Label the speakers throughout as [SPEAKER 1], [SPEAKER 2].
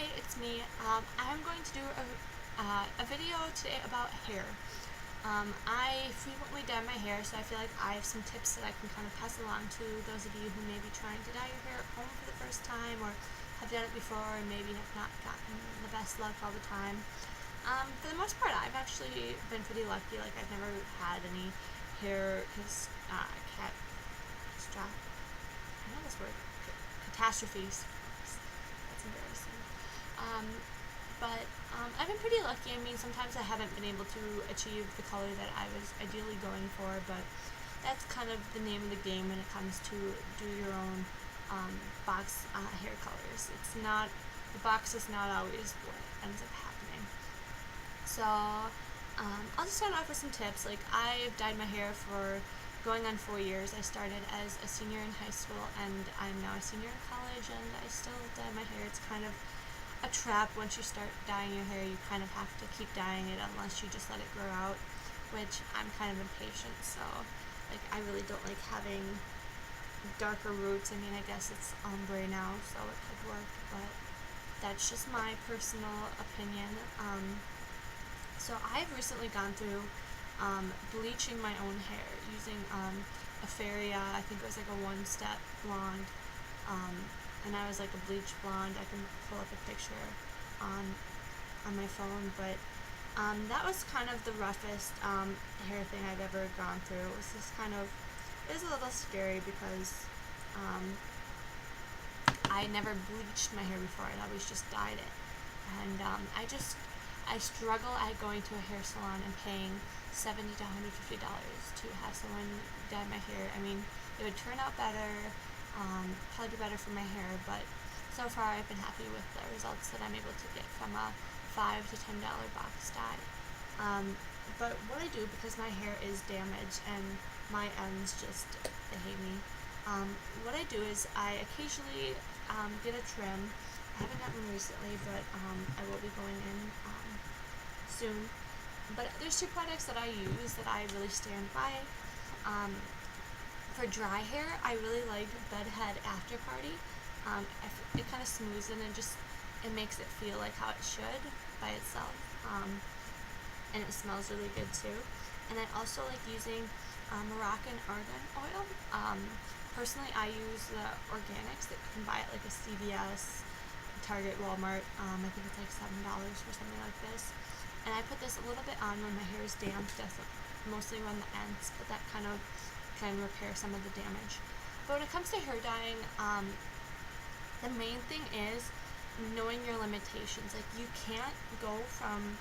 [SPEAKER 1] Hi, it's me. I'm going to do a video today about hair. I frequently dye my hair, so I feel like I have some tips that I can kind of pass along to those of you who may be trying to dye your hair at home for the first time, or have done it before and maybe have not gotten the best luck all the time. For the most part, I've actually been pretty lucky. Like, I've never had any hair I know this word, catastrophes. That's embarrassing. But I've been pretty lucky. I mean, sometimes I haven't been able to achieve the color that I was ideally going for, but that's kind of the name of the game when it comes to do your own box hair colors. The box is not always what ends up happening. So I'll just start off with some tips. Like, I've dyed my hair for going on 4 years. I started as a senior in high school, and I'm now a senior in college, and I still dye my hair. It's kind of a trap. Once you start dyeing your hair, you kind of have to keep dyeing it unless you just let it grow out, which I'm kind of impatient, so like I really don't like having darker roots. I mean, I guess it's ombre now, so it could work, but that's just my personal opinion. So I've recently gone through bleaching my own hair using a Feria. I think it was like a one-step blonde, and I was like a bleach blonde. I can pull up a picture on my phone, but that was kind of the roughest hair thing I've ever gone through. It was a little scary because I never bleached my hair before. I always just dyed it, and I struggle at going to a hair salon and paying $70 to $150 to have someone dye my hair. I mean, it would turn out better, probably be better for my hair, but so far I've been happy with the results that I'm able to get from a $5 to $10 box dye. But what I do, because my hair is damaged and my ends just, they hate me, what I do is I occasionally get a trim. I haven't gotten one recently, but I will be going in soon. But there's two products that I use that I really stand by. For dry hair, I really like Bedhead After Party. It kind of smooths it and it makes it feel like how it should by itself. And it smells really good too. And I also like using Moroccan argan oil. Personally, I use the organics that you can buy at like a CVS, Target, Walmart. I think it's like $7 for something like this. And I put this a little bit on when my hair is damp, mostly around the ends, but that kind of can repair some of the damage. But when it comes to hair dyeing, the main thing is knowing your limitations. Like, you can't go from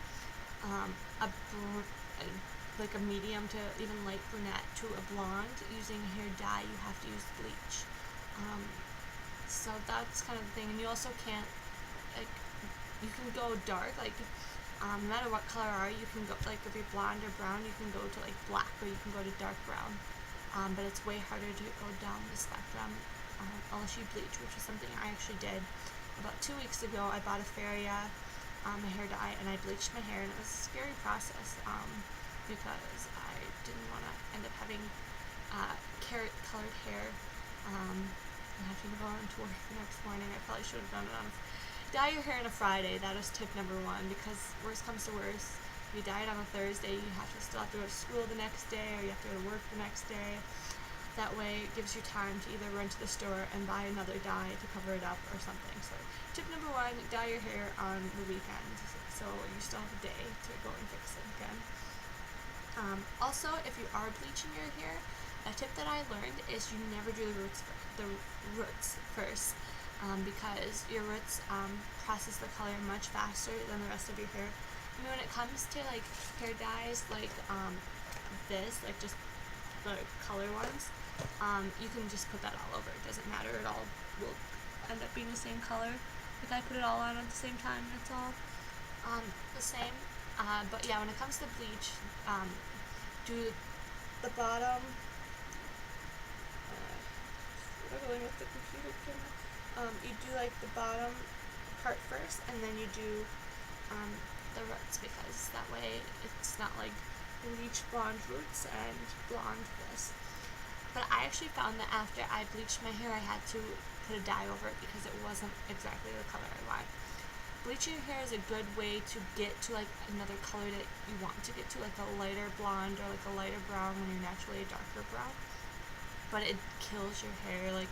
[SPEAKER 1] a medium to even light brunette to a blonde using hair dye. You have to use bleach. So that's kind of the thing. And you also can't, like, you can go dark, like, no matter what color you can go, like, if you're blonde or brown, you can go to like black, or you can go to dark brown. But it's way harder to go down the spectrum unless you bleach, which is something I actually did. About 2 weeks ago, I bought a Feria, a hair dye, and I bleached my hair, and it was a scary process because I didn't want to end up having carrot-colored hair and having to go into work the next morning. I probably should have done it on dye your hair on a Friday. That is tip number one, because worst comes to worst, if you dye it on a Thursday, you still have to go to school the next day, or you have to go to work the next day. That way it gives you time to either run to the store and buy another dye to cover it up or something. So tip number one, dye your hair on the weekend, so you still have a day to go and fix it again. Also, if you are bleaching your hair, a tip that I learned is you never do the roots first. Because your roots process the color much faster than the rest of your hair. I mean, when it comes to like hair dyes like this, like just the color ones, you can just put that all over. It doesn't matter, it all will end up being the same color. Like, I put it all on at the same time, and it's all the same. But yeah, when it comes to bleach, do the bottom, struggling with the computer camera. You do like the bottom part first, and then you do the roots, because that way it's not like bleach blonde roots and blonde this. But I actually found that after I bleached my hair, I had to put a dye over it because it wasn't exactly the color I wanted. bleaching your hair is a good way to get to like another color that you want to get to, like a lighter blonde or like a lighter brown when you're naturally a darker brown. But it kills your hair. Like,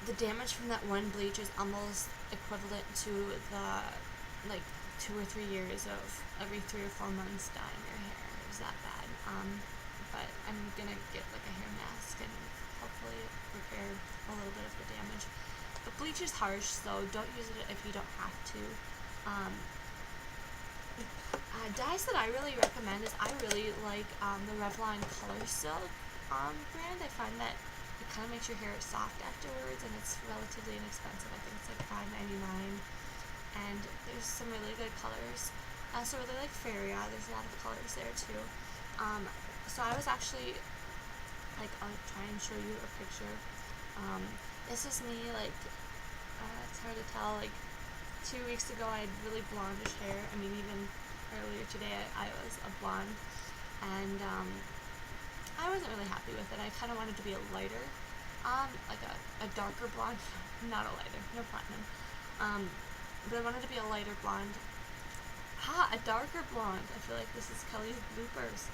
[SPEAKER 1] the damage from that one bleach is almost equivalent to the like 2 or 3 years of every 3 or 4 months dyeing your hair. It was that bad. But I'm gonna get like a hair mask and hopefully repair a little bit of the damage. The bleach is harsh, so don't use it if you don't have to. Dyes that I really recommend is I really like the Revlon Color Silk brand. I find that it kind of makes your hair soft afterwards, and it's relatively inexpensive. I think it's like $5.99, and there's some really good colors. So really like Feria, there's a lot of colors there too. So I was actually, like, I'll try and show you a picture. This is me, like, it's hard to tell, like, 2 weeks ago I had really blondish hair. I mean, even earlier today I was a blonde, and I wasn't really happy with it. I kind of wanted to be a lighter, like a darker blonde, not a lighter, no platinum, but I wanted to be a lighter blonde. A darker blonde. I feel like this is Kelly's bloopers.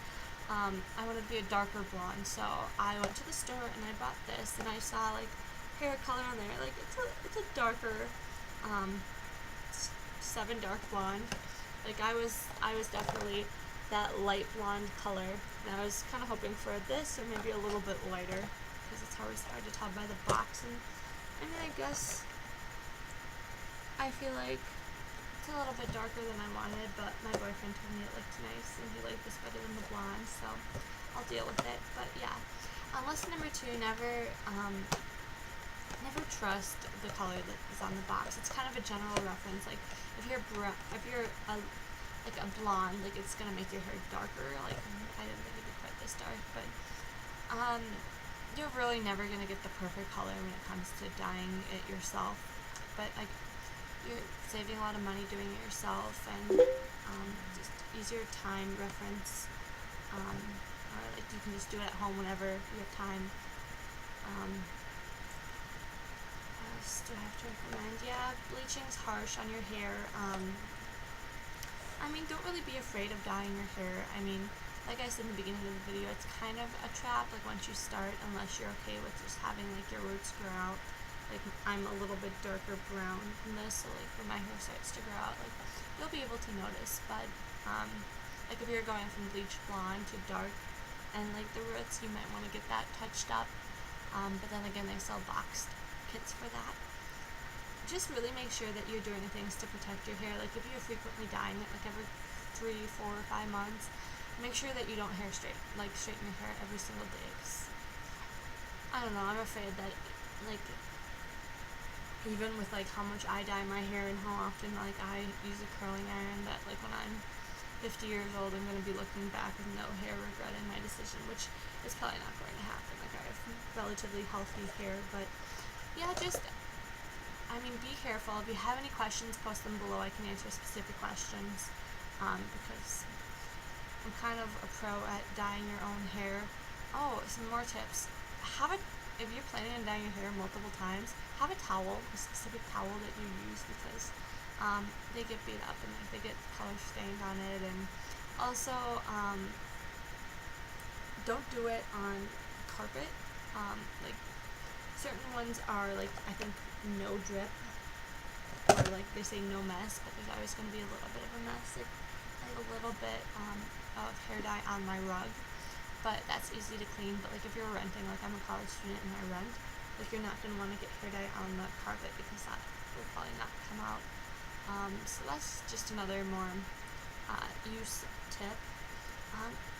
[SPEAKER 1] I wanted to be a darker blonde, so I went to the store and I bought this, and I saw like hair color on there, like it's a darker, 7 dark blonde. Like I was definitely that light blonde color, and I was kind of hoping for this or maybe a little bit lighter, because it's always hard to tell by the box. And I mean, I guess I feel like it's a little bit darker than I wanted, but my boyfriend told me it looked nice and he liked this better than the blonde, so I'll deal with it. But yeah, lesson number 2: never trust the color that is on the box. It's kind of a general reference. Like if you're a blonde, like it's gonna make your hair darker. Like I didn't think it'd be quite this dark, but you're really never gonna get the perfect color when it comes to dyeing it yourself. But like, you're saving a lot of money doing it yourself, and just easier time reference, or like you can just do it at home whenever you have time. What else do I have to recommend? Yeah, bleaching's harsh on your hair. I mean, don't really be afraid of dyeing your hair. I mean, like I said in the beginning of the video, it's kind of a trap, like once you start, unless you're okay with just having like your roots grow out. Like I'm a little bit darker brown than this, so like when my hair starts to grow out, like you'll be able to notice. But like if you're going from bleach blonde to dark, and like the roots, you might want to get that touched up. But then again, they sell boxed kits for that. Just really make sure that you're doing things to protect your hair. Like if you're frequently dyeing it, like every 3, 4, or 5 months, make sure that you don't straighten your hair every single day. 'Cause I don't know, I'm afraid that like even with like how much I dye my hair and how often like I use a curling iron, that like when I'm 50 years old, I'm going to be looking back with no hair regretting my decision, which is probably not going to happen. Like I have relatively healthy hair, but yeah, just, I mean, be careful. If you have any questions, post them below. I can answer specific questions, because I'm kind of a pro at dyeing your own hair. Oh, some more tips. If you're planning on dyeing your hair multiple times, have a towel, a specific towel that you use, because they get beat up and like they get color stained on it. And also, don't do it on carpet. Like certain ones are like, I think, no drip, or like they say no mess, but there's always going to be a little bit of a mess. Like I have a little bit of hair dye on my rug, but that's easy to clean. But like if you're renting, like I'm a college student and I rent, like you're not going to want to get hair dye on the carpet, because that will probably not come out. So that's just another more use tip.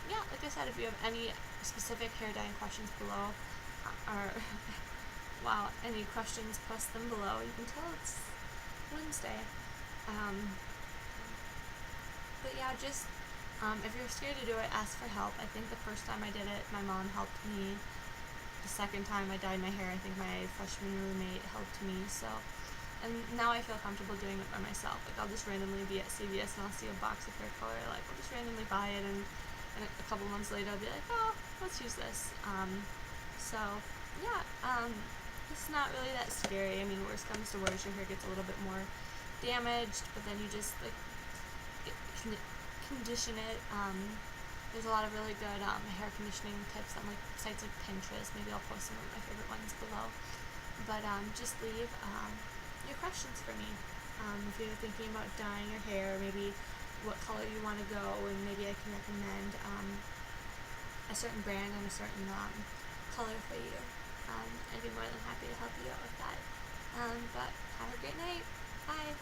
[SPEAKER 1] Yeah, like I said, if you have any specific hair dyeing questions below, or wow, any questions, post them below. You can tell it's Wednesday. But yeah, just if you're scared to do it, ask for help. I think the first time I did it, my mom helped me. The second time I dyed my hair, I think my freshman roommate helped me. So, and now I feel comfortable doing it by myself. Like I'll just randomly be at CVS and I'll see a box of hair color, like I'll just randomly buy it, and a couple months later I'll be like, oh, let's use this. So yeah, it's not really that scary. I mean, worst comes to worst, your hair gets a little bit more damaged, but then you just like condition it. There's a lot of really good hair conditioning tips on like sites like Pinterest. Maybe I'll post some of my favorite ones below. But just leave your questions for me. If you're thinking about dyeing your hair, maybe what color you want to go, and maybe I can recommend a certain brand and a certain color for you. I'd be more than happy to help you out with that. But have a great night. Bye.